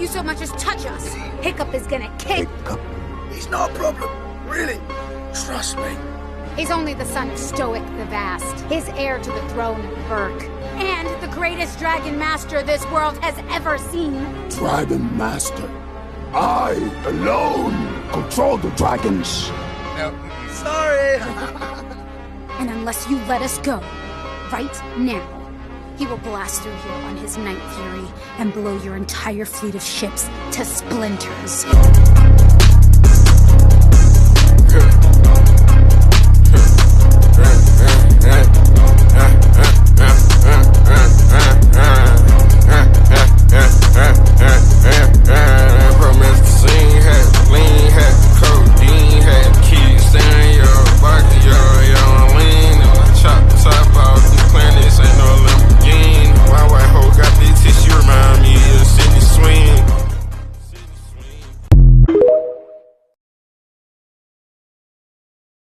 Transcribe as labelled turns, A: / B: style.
A: you so much as touch us, Hiccup is gonna kick.
B: Hiccup? He's not a problem. Really. Trust me.
A: He's only the son of Stoic the Vast, his heir to the throne of Berk, and the greatest dragon master this world has ever seen.
B: Dragon Master. I, alone, control the dragons.
C: No, sorry.
A: And unless you let us go, right now, he will blast through here on his Night Fury and blow your entire fleet of ships to splinters.